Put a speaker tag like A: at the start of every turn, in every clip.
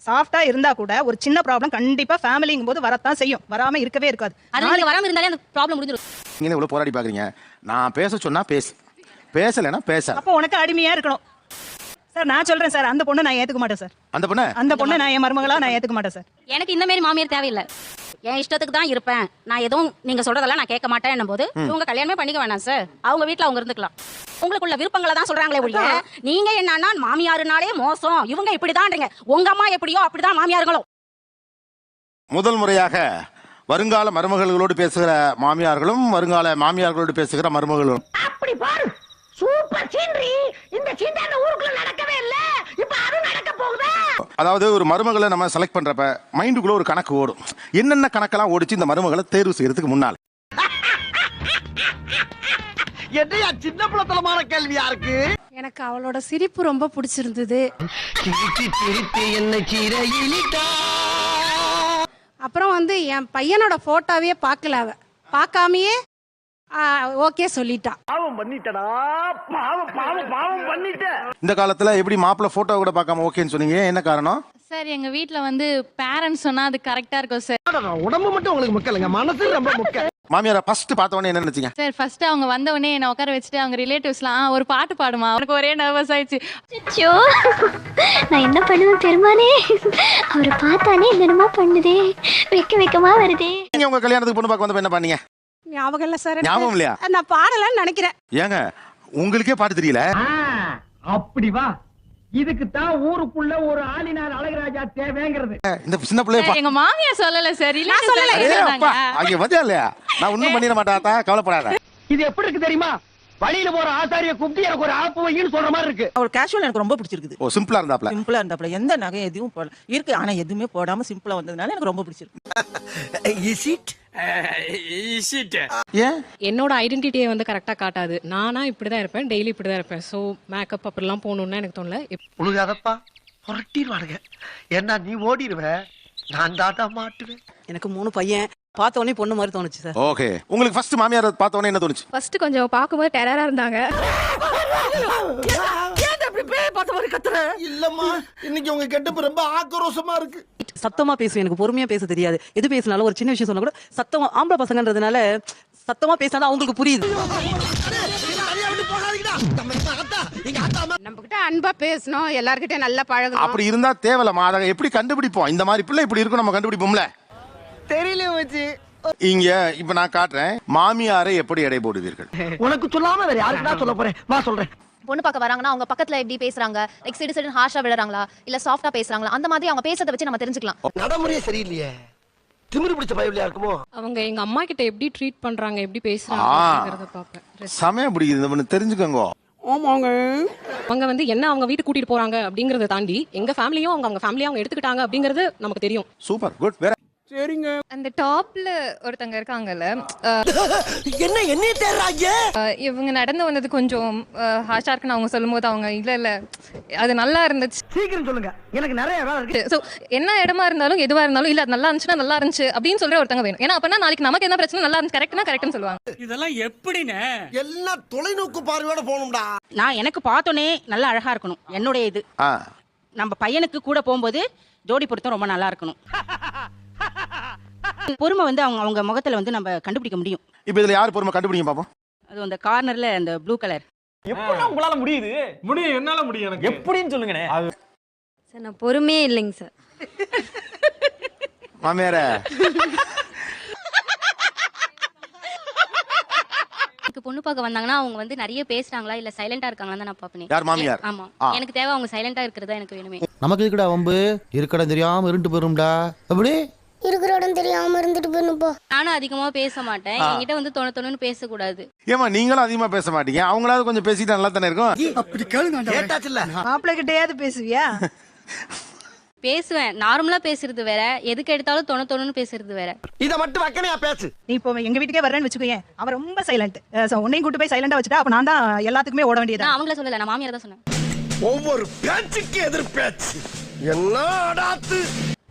A: சாஃப்டா இருந்தா கூட ஒரு சின்ன ப்ராப்ளம் கண்டிப்பா ஃபேமிலிங்கும் போது வரத்தான் செய்யும், வராம இருக்கவே இருக்காது.
B: நாளைக்கு வராம இருந்தாலே அந்த ப்ராப்ளம் முடிஞ்சிடும்.
C: நீங்க இவ்வளவு போராடி பாக்குறீங்க, நான் பேச சொன்னா பேசு, பேசலைன்னா பேச.
A: அப்போ உனக்கு அடிமையா இருக்கணும் சார். நான் சொல்றேன் சார், அந்த பொண்ணு நான் ஏத்துக்க மாட்டேன் சார். அந்த பொண்ணு நான் என் மருமகளா நான் ஏத்துக்க மாட்டேன் சார்.
B: எனக்கு இந்த மாதிரி மாமியார் தேவையில்லை. என் இஷ்டத்துக்கு தான் இருப்பேன், நான் எதுவும் நீங்க சொல்றதெல்லாம் நான் கேட்க மாட்டேன் போது இவங்க கல்யாணமே பண்ணிக்க வேணாம் சார். அவங்க வீட்டுல அவங்க இருந்துக்கலாம். உங்களுக்குள்ள விருப்பங்களை தான் சொல்றாங்களே ஒழிய நீங்க என்னன்னா மாமியாருனாலே மோசம், இவங்க இப்படிதான்றீங்க. உங்க அம்மா எப்படியோ அப்படிதான் மாமியார்களும்.
C: முதல் முறையாக வருங்கால மருமகளோடு பேசுகிற மாமியார்களும் வருங்கால மாமியார்களோடு பேசுகிற மருமகளும்.
D: அப்படி பாரு, சூப்பர் சீனரி. இந்த சீனரி ஊருக்குள்ள நடக்கவே இல்ல, இப்ப அது நடக்க போகுது.
C: அதாவது ஒரு மருமகளை நம்ம செலக்ட் பண்றப்ப மைண்டுக்குள்ள ஒரு கணக்கு ஓடும். என்னென்ன கணக்கெல்லாம் ஓடிச்சு இந்த மருமகளை தேர்வு செய்யறதுக்கு முன்னால்?
D: என்னையா சின்ன புலத்தலமான கேள்வியா இருக்கு.
E: எனக்கு அவளோட சிரிப்பு ரொம்ப பிடிச்சிருந்தது. அப்புறம் வந்து என் பையனோட போட்டோவே பார்க்கல, அவ பார்க்காமயே ஓகே சொல்லிட்டா.
D: பாவம் பண்ணிட்டடா, பாவம் பாவம் பாவம் பண்ணிட்ட.
C: இந்த காலத்துல எப்படி மாப்பிள்ளை போட்டோ கூட பார்க்காம ஓகேன்னு சொன்னீங்க, என்ன காரணம்?
F: சார் எங்க வீட்ல வந்து பேரண்ட்ஸ் சொன்னா அது கரெக்டா இருக்கும் சார்.
D: உடம்பு மட்டும் உங்களுக்கு முக்கியங்க, மனசு ரொம்ப முக்கியம்.
C: மாமியார ஃபர்ஸ்ட் பார்த்த உடனே என்ன நினைச்சீங்க?
F: சார் ஃபர்ஸ்ட் அவங்க வந்த உடனே என்ன உட்கார வச்சுட்டு அவங்க ரிலேட்டிவ்ஸ்லாம் ஒரு பாட்டு பாடுமா, அவருக்கு ஒரே நர்வஸ் ஆயிடுச்சு.
G: அச்சோ, நான் என்ன பண்ணுவேன் பெருமானே, அவரை பார்த்தானே என்னமா பண்ணுதே, வெக்கமா வருதே.
C: நீங்க உங்க கல்யாணத்துக்கு பொண்ணு பார்க்க வந்தப்ப என்ன பண்ணீங்க?
E: ஞாபகம் இல்ல சார்.
C: ஞாபகம் இல்லையா?
E: நான் பாடலன்னு நினைக்கிறேன்.
C: ஏங்க உங்களுக்கே பாட்டு தெரியல?
D: அப்படி வா, இதுக்கு தான் ஊருக்குள்ள ஒரு ஆளினார் அழகராஜா தேவைங்கிறது.
C: இந்த சின்ன பிள்ளைய
F: எங்க மாமியார் சொல்லல சார்,
C: நான் வந்தா இல்லையா, நான் ஒண்ணும் பண்ணிட மாட்டாத்தா, கவலைப்படாத.
D: இது எப்படி இருக்கு தெரியுமா? வழியில போற ஆசாரிய கூப்பிட்டு எனக்கு ஒரு ஆப்பு வைன்னு சொல்ற மாதிரி இருக்கு.
A: அவர் கேஷுவல் எனக்கு ரொம்ப பிடிச்சிருக்கு.
C: ஓ, சிம்பிளா இருந்தாப்ல.
A: சிம்பிளா இருந்தாப்ல, எந்த நகை எதுவும் போடல இருக்கு, ஆனா எதுவுமே போடாம சிம்பிளா வந்ததுனால எனக்கு ரொம்ப பிடிச்சிருக்கு.
C: ஏன்?
H: என்னோட ஐடென்டிட்டியை வந்து கரெக்டா காட்டாது. நானா இப்படிதான் இருப்பேன், டெய்லி இப்படிதான் இருப்பேன். சோ மேக்கப் அப்படிலாம் போகணும்னா எனக்கு தோணல.
D: உழுகாதப்பா, புரட்டிடுவானுங்க. ஏன்னா நீ ஓடிடுவ, நான் தாத்தா மாட்டுவேன்.
A: எனக்கு 3 பையன், பார்த்த உடனே பொண்ணு மாதிரி தோணுச்சு சார்.
C: ஓகே, உங்களுக்கு ஃபர்ஸ்ட் மாமியார் பார்த்த உடனே என்ன தோணுச்சு?
F: ஃபர்ஸ்ட் கொஞ்சம் பாக்கும்போது டெரரா இருந்தாங்க.
D: இல்லம்மா, இன்னைக்கு உங்க கெட்டப்பு ரொம்ப ஆக்ரோஷமா இருக்கு.
A: சத்தமா பேசுவேன், எனக்கு பொறுமையா பேச தெரியாது. எது பேசினாலும் ஒரு சின்ன விஷயம் சொன்னா கூட சத்தமா, ஆம்பளை பசங்கன்றதுனால சத்தமா பேசினாதான் அவங்களுக்கு புரியுது.
E: நம்ம கிட்ட அன்பா பேசணும், எல்லார்கிட்ட நல்லா பழகணும்.
C: அப்படி இருந்தா தேவலமா, அதை எப்படி கண்டுபிடிப்போம்? இந்த மாதிரி பிள்ளை இப்படி இருக்கும் நம்ம கண்டுபிடிப்போம்ல.
D: தெரியல வச்சு
C: இங்க இப்ப நான் காட்டுறேன், மாமியாரை எப்படி எடை போடுவீர்கள்?
D: உனக்கு சொல்லாம வேற யாருக்குடா சொல்ல போறேன், வா சொல்றேன்.
B: பொண்ணு பார்க்க வராங்கன்னா அவங்க பக்கத்துல எப்படி பேசுறாங்க, லைக் சிடு சிடு ஹார்ஷா விழுறாங்களா இல்ல சாஃப்டா பேசுறாங்களா, அந்த மாதிரி அவங்க பேசுறத வச்சு நம்ம தெரிஞ்சுக்கலாம்.
D: நடைமுறையே சரியில்லையே, திமிரு பிடிச்ச பயவில்லையா இருக்குமோ.
H: அவங்க எங்க அம்மா கிட்ட எப்படி ட்ரீட் பண்றாங்க, எப்படி பேசுறாங்க அப்படிங்கறத பாப்பேன்.
C: சமயம் பிடிக்குது, தெரிஞ்சுக்கோங்க.
H: அவங்க வந்து என்ன அவங்க வீட்டுக்கு கூட்டிட்டு போறாங்க அப்படிங்கறத தாண்டி எங்க ஃபேமிலியும் அவங்க ஃபேமிலியும் அவங்க எடுத்துக்கிட்டாங்க அப்படிங்கறது நமக்கு தெரியும்.
C: Super, good. வேற
F: அந்த டாப்ல ஒருத்தங்க இருக்காங்கல்ல,
D: என்ன தேடுறாங்க?
F: இவங்க நடந்து வந்தது கொஞ்சம் ஹார்ஷா இருக்குன்னு அவங்க சொல்லும்போது அவங்க இல்ல அது நல்லா இருந்துச்சு.
D: சீக்கிரம் சொல்லுங்க, எனக்கு நிறைய வேலை இருக்கு.
F: சோ என்ன இடமா இருந்தாலும் எதுவா இருந்தாலும் இல்ல அது நல்லா இருந்துச்சுன்னா நல்லா இருந்துச்சு அப்படின்னு சொல்ற ஒருத்தங்க வேணும். ஏன்னா அப்பனா நாளைக்கு நமக்கு என்ன பிரச்சனை, நல்லா இருந்துச்சு கரெக்ட்னா கரெக்ட்னு சொல்லுவாங்க.
I: இதெல்லாம் எப்படினே
D: எல்லாம் தொலைநோக்கு பார்வையோட போகணும்டா.
A: நான் எனக்கு பார்த்தோன்னே நல்லா அழகா இருக்கணும், என்னுடைய இது. நம்ம பையனுக்கு கூட போகும்போது ஜோடி பொருத்தம் ரொம்ப நல்லா இருக்கணும். பொறுமை வந்து அவங்க முகத்துல வந்து நம்ம கண்டுபிடிக்க முடியும்.
C: இப்ப இதுல யார் பொறுமை கண்டுபிடிங்க பாப்போம்.
A: அது அந்த கார்னர்ல அந்த ப்ளூ கலர்.
I: எப்படி உங்களால முடியுது? முடியும், என்னால முடியும். எனக்கு எப்படின்னு சொல்லுங்கனே.
F: சார் நான் பொறுமையே இல்லைங்க சார்.
C: மாமியாரே,
B: பொண்ணு பார்க்க வந்தாங்கன்னா அவங்க வந்து நிறைய பேசுறாங்களா இல்ல சைலண்டா இருக்காங்களா நான் பாப்பேன்.
C: யார் மாமியார்?
B: ஆமா, எனக்கு தேவை அவங்க சைலண்டா இருக்கிறதா எனக்கு வேணுமே.
J: நமக்கு இருக்குடா வம்பு, இருக்கடா தெரியாம இருண்டு போயிரும்டா. அப்படி
G: இருக்கிற இடம் தெரியாம இருந்துட்டு போயிடும் போ.
B: நானும் அதிகமா பேச மாட்டேன், என்கிட்ட வந்து தொணு பேசக்கூடாது.
C: ஏமா நீங்களும் அதிகமா பேச மாட்டீங்க, அவங்களாவது கொஞ்சம் பேசிட்டு நல்லா தானே இருக்கும்.
D: அப்படி கேளுங்க, கேட்டாச்சுல.
A: மாப்பிள்ளை கிட்டயாவது பேசுவியா?
B: பேசுவேன், நார்மலா பேசுறது வேற, எதுக்கு எடுத்தாலும் தொணு பேசுறது வேற.
D: இத மட்டும் வக்கனையா பேசு.
A: நீ இப்போ எங்க வீட்டுக்கே வர்றேன்னு வச்சுக்கோயேன், அவன் ரொம்ப சைலண்ட். உன்னையும் கூட்டு போய் சைலண்டா வச்சுட்டா அப்ப நான் தான் எல்லாத்துக்குமே ஓட வேண்டியது.
B: நான் அவங்கள சொல்லல, நான் மாமியார் தான் சொன்னேன்.
D: ஒவ்வொரு பேச்சுக்கு எதிர் பேச்சு என்னடாத்து.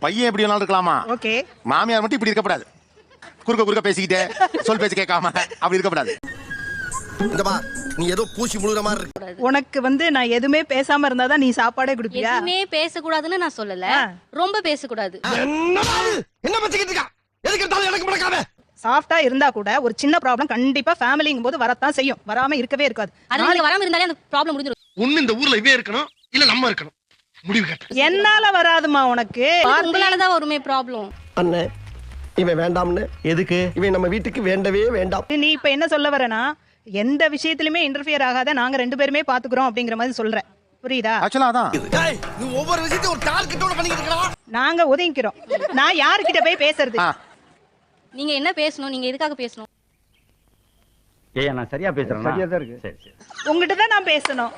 C: பையன் எப்படி வேணாலும் இருக்கலாமா,
A: ஓகே.
C: மாமியார் மட்டும் இப்படி இருக்கக்கூடாது. குறுக்க பேசிக்கிட்டே சொல் பேச்சு கேட்காம அப்படி இருக்கக்கூடாது.
D: இந்த பா,
J: நீ ஏதோ பூசி முழுற மாதிரி இருக்கு.
E: உனக்கு வந்து நான் எதுவுமே பேசாம இருந்தாதான் நீ சாப்பாடே கொடுப்பியா?
B: எதுவுமே பேசக்கூடாதுன்னு நான் சொல்லல, ரொம்ப பேசக்கூடாது.
J: என்ன பச்சிக்கிட்டு இருக்கா? எதுக்கு எடுத்தாலும் எனக்கு முடக்காம.
E: சாஃப்டா இருந்தா கூட ஒரு சின்ன ப்ராப்ளம் கண்டிப்பா ஃபேமிலிங்கும் போது வரத்தான் செய்யும், வராம இருக்கவே இருக்காது.
B: அது நீங்க வராம இருந்தாலே அந்த ப்ராப்ளம் முடிஞ்சிரும்.
J: ஒண்ணு இந்த ஊர்ல இவே இருக்கணும், இல்ல நம்ம இருக்கணும். முடிவு கட்ட.
E: என்னால வராதுமா உனக்கு.
B: உங்களாலதான் வருமே ப்ராப்ளம்.
D: அண்ணே இவன் வேண்டாம்னு. எதுக்கு? இவன் நம்ம வீட்டுக்கு வேண்டவே வேண்டாம்.
E: நீ இப்ப என்ன சொல்ல வரனா, எந்த விஷயத்திலுமே இன்டர்ஃபியர் ஆகாத, நாங்க 2 பேருமே பாத்துக்கிறோம் அப்படிங்கிற மாதிரி சொல்றேன். புரியுதா?
C: ஆக்சுவலா அதான்
J: நீ ஒவ்வொரு விஷயத்தையும் ஒரு டார்கெட்டோட பண்ணிக்கிட்டு இருக்கா.
E: நாங்க ஒதுங்கிக்கிறோம். நான் யார்கிட்ட போய் பேசுறது?
B: நீங்க என்ன பேசணும்? நீங்க எதுக்காக பேசணும்?
I: ஏய்யா நான் சரியா பேசுறேனா? சரியா தான் இருக்கு. சரி சரி.
E: உங்ககிட்ட தான் நான் பேசணும்.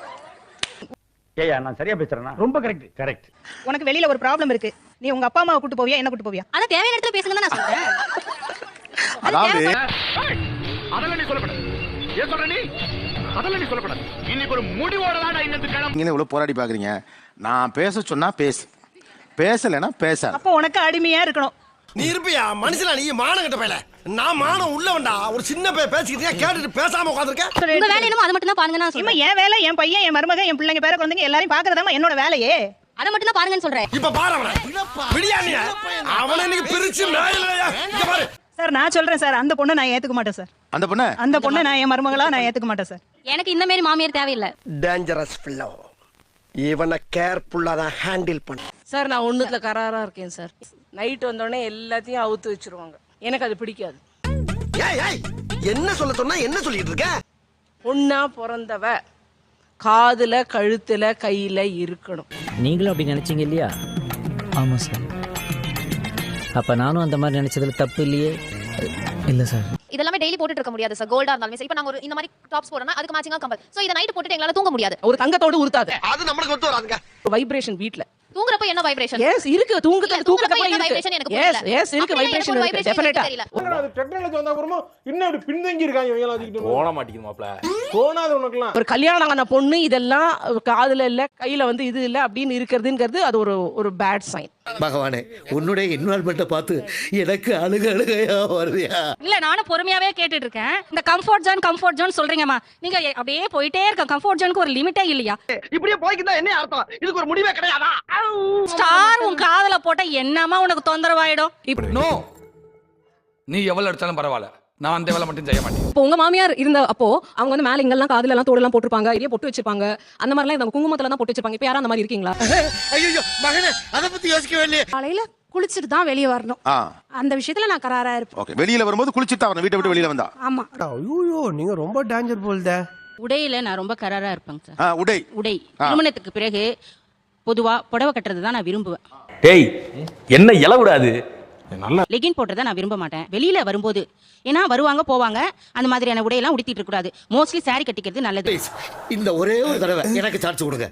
I: ஏய்யா நான் சரியா பேசுறேனா? ரொம்ப கரெக்ட் கரெக்ட்.
E: உனக்கு வெளியில ஒரு ப்ராப்ளம் இருக்கு, நீ உங்க அப்பா அம்மாவை கூட்டு போவியா, என்ன கூட்டு போவியா?
B: அத தேவையான இடத்துல பேசுங்க தான் நான் சொல்றேன்.
C: அதாவது
I: அதெல்லாம் நீ சொல்லப்படாது. ஏன் சொல்ற நீ? அதெல்லாம் நீ சொல்லப்படாது. இன்னைக்கு ஒரு முடிவோட தான் நான் இன்னது கிளம்ப.
C: நீங்க இவ்வளவு போராடி பாக்குறீங்க. நான் பேச சொன்னா பேசு, பேசலைன்னா பேசாத.
E: அப்போ உனக்கு அடிமையா இருக்கணும்.
J: நீ இருப்பியா மனுஷனா? நீ மானம் கட்ட பையல. நான் மானம் உள்ளவன்டா. ஒரு சின்ன பையன் பேசிக்கிட்டே கேட்டுட்டு பேசாம உட்கார்ந்திருக்க.
B: உங்க வேலை என்னமோ அதை மட்டும் தான் பாருங்க நான் சொல்றேன்.
E: என் வேலை, என் பையன், என் மருமக, என் பிள்ளைங்க, பேர குழந்தைங்க எல்லாரையும் பாக்குறதாமா என்னோட வேலையே.
B: அதை மட்டும் தான் பாருங்கன்னு சொல்றேன்.
J: இப்ப பாரு அவனை. விடியானியா? அவனை இன்னைக்கு பிரிச்சு மேலையா? இங்க பாரு.
E: சார் நான் சொல்றேன் சார், அந்த பொண்ணை நான் ஏத்துக்க மாட்டேன் சார்.
C: அந்த பொண்ணை
E: நான் என் மருமகளா நான் ஏத்துக்க மாட்டேன் சார்.
B: எனக்கு இந்த மாதிரி மாமியார் தேவையில்லை.
D: டேஞ்சரஸ் பிள்ளை. இவனை கேர்ஃபுல்லா தான் ஹேண்டில் பண்ணு.
H: சார் நான் ஒண்ணுத்துல கராரா இருக்கேன் சார். நைட் வந்தோடனே எல்லாத்தையும் அவுத்து வச்சிருவாங்க, எனக்கு அது பிடிக்காது.
J: ஏய் ஏய் என்ன சொல்ல சொன்னா என்ன சொல்லிட்டு இருக்க?
H: பொண்ணா பிறந்தவ காதுல கழுத்துல கையில இருக்கணும்.
K: நீங்களும் அப்படி நினைச்சீங்க இல்லையா? ஆமா சார். அப்ப நானும் அந்த மாதிரி நினைச்சதுல தப்பு இல்லையே. இல்ல சார்.
B: இதெல்லாம் டெய்லி போட்டுட்டு இருக்க முடியாது சார். கோல்டா இருந்தாலும் சரி, இப்போ நாங்க ஒரு இந்த மாதிரி டாப்ஸ் போறோம்னா அதுக்கு மேட்சிங்கா கம்பல். சோ இத நைட் போட்டுட்டு எங்களால தூங்க முடியாது.
H: ஒரு தங்கத்தோடு உருத்தாது.
J: அது நம்மளுக்கு ஒத்து வராதுங்க.
H: வைப்ரேஷன் வீட்ல
B: தூங்குறப்ப என்ன வைப்ரேஷன்?
H: எஸ் இருக்கு. தூங்குறப்ப
B: என்ன வைப்ரேஷன் எனக்கு புரியல.
H: எஸ் இருக்கு. வைப்ரேஷன் இருக்கு டெஃபினட்டா.
I: அது டெக்னாலஜி வந்தா அப்புறமா இன்னும் அப்படி பின்தங்கி இருக்காங்க இவங்க எல்லாம் வச்சிட்டு. போட மாட்டேங்குது மாப்ள. தோணாது உனக்குலாம்.
H: ஒரு கல்யாணம் ஆன பொண்ணு இதெல்லாம் காதுல இல்ல கையில வந்து இது இல்ல அப்படின்னு இருக்கிறதுங்கிறது அது ஒரு பேட் சைன்.
J: பகவானே உன்னுடைய இன்வால்வ்மெண்ட்டை பார்த்து எனக்கு அழுகையா வருதியா?
B: இல்ல நானும் பொறுமையாவே கேட்டுட்டு இருக்கேன். இந்த கம்ஃபர்ட் ஜோன் சொல்றீங்கம்மா, நீங்க அப்படியே போயிட்டே இருக்க. கம்ஃபர்ட் ஜோனுக்கு ஒரு லிமிட்டே இல்லையா?
D: இப்படியே போய்க்கிட்டா என்ன அர்த்தம்? இதுக்கு ஒரு முடிவே கிடையாதா?
B: ஸ்டார் உன் காதுல போட்டா என்னமா உனக்கு தொந்தரவாயிடும்?
I: நோ. நீ எவ்வளவு எடுத்தாலும் பரவாயில்ல, நான் அந்த வேலை மட்டும் செய்ய மாட்டேன்.
H: இப்போ உங்க மாமியார் இருந்த அப்போ அவங்க வந்து மேல இங்கெல்லாம் காதுல எல்லாம் தோடெல்லாம் போட்டுருப்பாங்க, இதே பொட்டு வச்சிருப்பாங்க, அந்த மாதிரிலாம் இந்த குங்குமத்துல தான் போட்டு வச்சிருப்பாங்க. இப்போ யாரும் அந்த மாதிரி இருக்கீங்களா?
J: ஐயோ மகனே அத பத்தி யோசிக்கவே இல்லையே.
E: காலையில குளிச்சிட்டு தான் வெளியே வரணும். அந்த விஷயத்துல நான் கராரா இருப்பேன்.
C: ஓகே. வெளியில வரும்போது குளிச்சிட்டு வரணும், வீட்டை விட்டு வெளியில வந்தா.
E: ஆமா.
J: ஐயோ நீங்க ரொம்ப டேஞ்சர் போல்தே.
B: உடையில நான் ரொம்ப கராரா இருப்பேங்க சார்.
C: உடை
B: திருமணத்துக்கு பிறகு பொதுவா புடவை கட்டுறது தான் நான் விரும்புவேன்.
I: டேய் என்ன இல விடாது. நல்லா
B: லெகின் போட்டதை நான் விரும்ப மாட்டேன் வெளியில வரும்போது. ஏன்னா வருவாங்க போவாங்க, அந்த மாதிரியான உடையெல்லாம் உடுத்திட்டு இருக்க கூடாது. மோஸ்ட்லி சாரி கட்டிக்கிறது நல்லது.
J: இந்த ஒரே ஒரு தடவை எனக்கு சான்ஸ் கொடுங்க.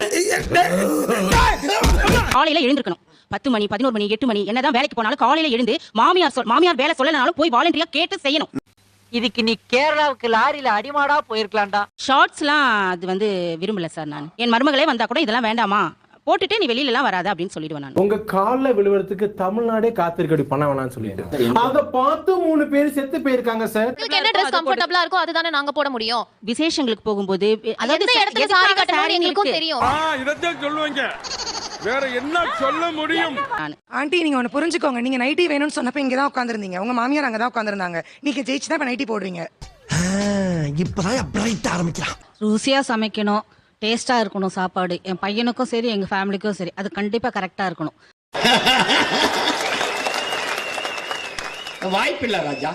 B: காலையில எழுந்திருக்கணும். 10 மணி 11 மணி 8 மணி என்னதான் வேலைக்கு போனாலும் காலையில எழுந்து மாமியார் வேலை சொல்லனாலும் போய் வாலண்டியரா கேட்டு செய்யணும்.
K: இதுக்கு நீ கேரளாவுக்கு லாரியில அடிமாடா போயிருக்கலாம்டா.
B: ஷார்ட்ஸ்லாம் அது வந்து விரும்பல சார். நான் என் மருமகளே வந்தா கூட இதெல்லாம் வேண்டாமா, போட்டுட்டு நீ வெளியில எல்லாம் வராத அப்படின்னு சொல்லிடுவேன் நான்.
I: உங்க கால்ல விழுவறதுக்கு தமிழ்நாடே காத்திருக்கடி பண்ண வேணாம்னு சொல்லிட்டு அத பார்த்து 3 பேர் செத்து போயிருக்காங்க சார்.
B: உங்களுக்கு என்ன Dress கம்ஃபர்ட்டபிளா இருக்கோ அதுதானே நாங்க போட முடியும். விசேஷங்களுக்கு போகும்போது அதாவது இடத்துல சாரி கட்டணும் எங்களுக்கும் தெரியும்.
I: இதத்தான் சொல்லுவீங்க, வேற என்ன சொல்ல முடியும்?
E: ஆண்டி நீங்க ஒன்னு புரிஞ்சுக்கோங்க, நீங்க நைட்டி வேணும்னு சொன்னப்ப இங்க தான் உட்கார்ந்திருந்தீங்க, உங்க மாமியார் அங்க தான் உட்கார்ந்திருந்தாங்க. நீங்க ஜெயிச்சு தான் இப்ப நைட்டி போடுவீங்க.
J: இப்பதான் பிரைட் ஆரம்பிக்கலாம்.
B: ருசியா சமைக்கணும், டேஸ்டா இருக்கணும் சாப்பாடு. என் பையனுக்கும் சரி எங்க ஃபேமிலிக்கும் சரி அது கண்டிப்பா கரெக்டா இருக்கணும்.
J: வாய்ப்பில்லை ராஜா.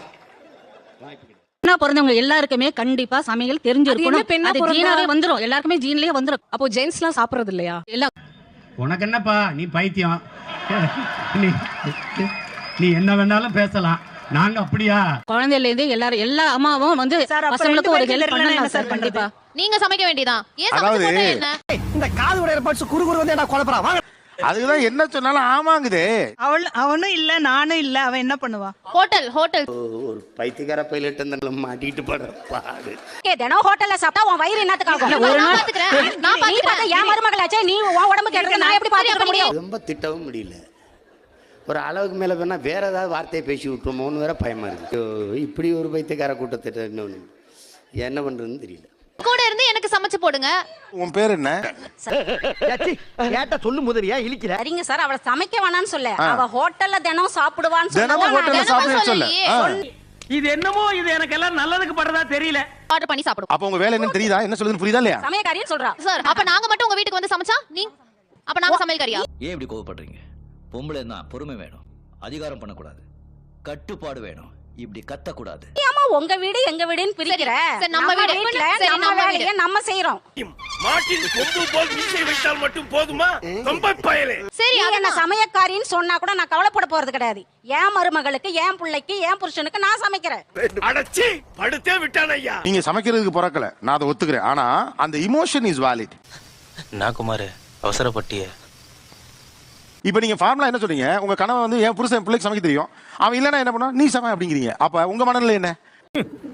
B: பெண்ணா பிறந்தவங்க எல்லாருக்குமே கண்டிப்பா சமையல் தெரிஞ்சிருக்கணும். அது ஜீனாவே வந்துரும், எல்லாருக்குமே ஜீன்லயே வந்துரும்.
H: அப்போ ஜென்ஸ்லாம் சாப்பிடுறது இல்லையா?
B: எல்லாம்
I: உனக்கு என்னப்பா நீ பைத்தியம். நீ என்ன வேணாலும் பேசலாம், நாங்க அப்படியா?
B: குழந்தையில இருந்து எல்லா அம்மாவும் வந்து பசங்களுக்கு ஒரு ஹெல்ப் பண்ணலாம் சார். கண்டிப்பா நீங்க சமைக்க வேண்டியதான். ஏன் சமைக்க போட்டா என்ன?
D: இந்த காது உடைய பட்ஸ் குறுகுறு வந்து என்ன குழப்பறா? வாங்க.
C: அதுக்குதான் என்ன சொன்னாலும் ஆமாங்குதே.
E: அவனும் இல்ல நானும் இல்ல, அவன் என்ன பண்ணுவா?
B: ஹோட்டல்
J: ஒரு பைத்தியக்கார பைலட் அந்த மாட்டிட்டு படுற பாடு.
B: தினம் ஹோட்டல்ல சாப்பிட்டா உன் வயிறு என்னத்துக்காகும்? ஒரு நாள் நான் பாத்துக்கிறேன். என் மருமகளாச்சே, நீ உன் உடம்புக்கு எடுக்க நான் எப்படி பாத்துக்க முடியும்?
J: ரொம்ப திட்டவும் முடியல. ஒரு அளவுக்கு மேல வேணா வேற ஏதாவது வார்த்தையை பேசி விட்டுருமோன்னு வேற பயமா இருக்கு. இப்படி ஒரு பைத்தியக்கார கூட்டத்திட்ட என்ன பண்றதுன்னு தெரியல.
B: கூட இருந்து
G: எனக்கு சமைச்சு போடுங்க.
C: உன் பேர் என்ன?
J: கேட்ட சொல்லு முதலியா இழிக்கிற.
B: சரிங்க சார், அவளை சமைக்க வேணாம்னு சொல்ல, அவ ஹோட்டல்ல தினம் சாப்பிடுவான்னு
C: தினமும் ஹோட்டல்ல சாப்பிடுன்னு சொல்ல.
D: இது என்னமோ இது எனக்கு எல்லாம் நல்லதுக்கு படுறதா தெரியல.
G: ஆர்டர் பண்ணி சாப்பிடுவோம்.
C: அப்ப உங்க வேலை என்னன்னு தெரியுதா? என்ன சொல்லுதுன்னு புரியுதா இல்லையா?
B: சமையக்காரின்னு சொல்றா
G: சார். அப்ப நாங்க மட்டும் உங்க வீட்டுக்கு வந்து சமைச்சா நீங்க அப்ப நாங்க சமையல்காரியா?
K: ஏன் இப்படி கோவப்படுறீங்க? பொம்பளை தான் பொறுமை வேணும், அதிகாரம் பண்ணக்கூடாது, கட்டுப்பாடு வேணும், இப்படி கத்தக்கூடாது.
B: ஏமா உங்க வீடு எங்க வீடுன்னு பிரிக்கிற?
G: சரி, நம்ம வீடு.
B: வீட்ல
G: சரி,
B: நம்ம
G: நம்ம
B: வேலையை நம்ம செய்றோம்.
I: மாட்டின் கொம்பு போல் மீசை வைத்தால் மட்டும் போதுமா? ரொம்ப பயலே.
G: சரி,
B: நீங்க என்ன சமையக்காரின்னு சொன்னா கூட நான் கவலைப்பட போறது கிடையாது. என் மருமகளுக்கு, என் பிள்ளைக்கு, என் புருஷனுக்கு நான் சமைக்கிறேன்.
I: அடச்சி படுத்தே விட்டான் ஐயா.
C: நீங்க சமைக்கிறதுக்கு பிறக்கல, நான் அதை ஒத்துக்கிறேன். ஆனா அந்த இமோஷன் இஸ் வேலிட்.
L: நான் குமார் அவசரப்பட்டிய.
C: இப்போ நீங்க ஃபார்முலா என்ன சொல்றீங்க? உங்க கணவன் வந்து என் புருஷன் பிள்ளைக்கு சமைக்க தெரியும், அவன் இல்லைன்னா என்ன பண்ணுவான்? நீ சமை அப்படிங்கிறீங்க. அப்ப உங்க மனநிலை என்ன?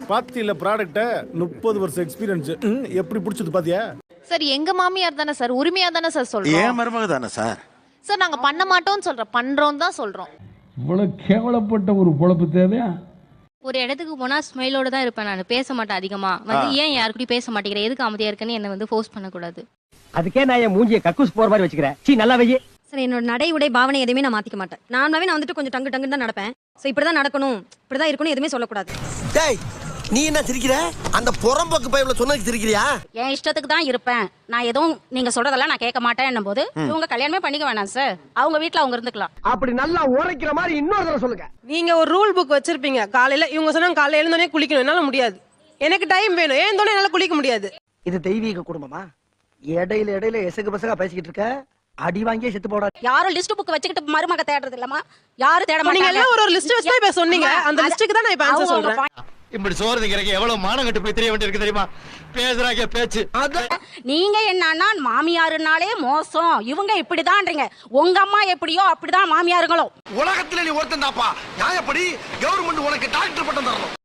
M: பாத்தியில ப்ராடக்ட்ட 30 வருஷம் எக்ஸ்பீரியன்ஸ் எப்படி பிடிச்சது பாத்தியா?
G: சார் எங்க மாமியார் தானே சார், உரிமையா தானே சார் சொல்றோம்.
C: ஏன் மருமக தானே சார்?
G: சார் நாங்க பண்ண மாட்டோம்னு சொல்றோம், பண்றோம் தான் சொல்றோம்.
M: இவ்வளவு கேவலப்பட்ட ஒரு பொழப்பு தேவையா?
F: ஒரு இடத்துக்கு போனா ஸ்மைலோட தான் இருப்பேன், நான் பேச மாட்டேன் அதிகமா. ஏன் யாருக்கூடயும் பேச மாட்டேங்கிறேன், எதுக்கு அமைதியா இருக்குன்னு என்ன வந்து ஃபோர்ஸ் பண்ணக்கூடாது.
D: அதுக்கே நான் என் மூஞ்சியை கக்கூஸ் போற மாதிரி வச்சுக்கிறேன். சீ நல்லா வெயி.
E: சார் என்னோட நடை உடை பாவனை எதுவுமே நான் மாத்திக்க மாட்டேன். நார்மலாவே நான் வந்துட்டு கொஞ்சம் டங்கு டங்குன்னு தான் நடப்பேன். ஸோ இப்படிதான் நடக்கணும், இப்படிதான் இருக்கணும், எதுவுமே சொல்லக்கூடாது.
J: டேய் நீ என்ன சிரிக்கிற? அந்த புறம்போக்கு பையல சொன்னதுக்கு சிரிக்கிறியா?
B: என் இஷ்டத்துக்கு தான் இருப்பேன், நான் எதுவும் நீங்க சொல்றதெல்லாம் நான் கேட்க மாட்டேன் போது இவங்க கல்யாணமே பண்ணிக்க வேணாம் சார், அவங்க வீட்ல அவங்க இருந்துக்கலாம்.
J: அப்படி நல்லா உரைக்கிற மாதிரி இன்னொரு தடவை சொல்லுங்க.
H: நீங்க ஒரு ரூல் புக் வச்சிருப்பீங்க. காலையில இவங்க சொன்னாங்க காலையில எழுந்தோடனே குளிக்கணும், என்னால முடியாது. எனக்கு டைம் வேணும், எழுந்தோடனே என்னால குளிக்க முடியாது.
J: இது தெய்வீக குடும்பமா? இடையில இடையில எசகு பசகா பேசிக்கிட்டு இருக்க, அடி வாங்கியே செத்து போட.
B: யாரும் லிஸ்ட் புக் வச்சுக்கிட்டு மருமக தேடுறது இல்லமா, யாரும் தேட
H: நீங்க
B: மாட்டாங்க.
H: எல்லாம் ஒரு லிஸ்ட் வச்சு இப்ப சொன்னீங்க, அந்த லிஸ்ட்டுக்கு தான் நான் இப்ப ஆன்சர் சொல்றேன்.
I: இப்படி சோறு திங்கிறக்கு எவ்வளவு மானம் கட்டு போய் தெரிய வேண்டியிருக்கு தெரியுமா? பேசுறாங்க பேச்சு.
B: நீங்க என்னன்னா மாமியாருனாலே மோசம், இவங்க இப்படிதான்றீங்க. உங்க அம்மா எப்படியோ அப்படிதான் மாமியாருங்களும்.
J: உலகத்துல நீ ஒருத்தன் தாப்பா. நியாயப்படி கவர்மெண்ட் உனக்கு டாக்டர் பட்டம் தரணும்.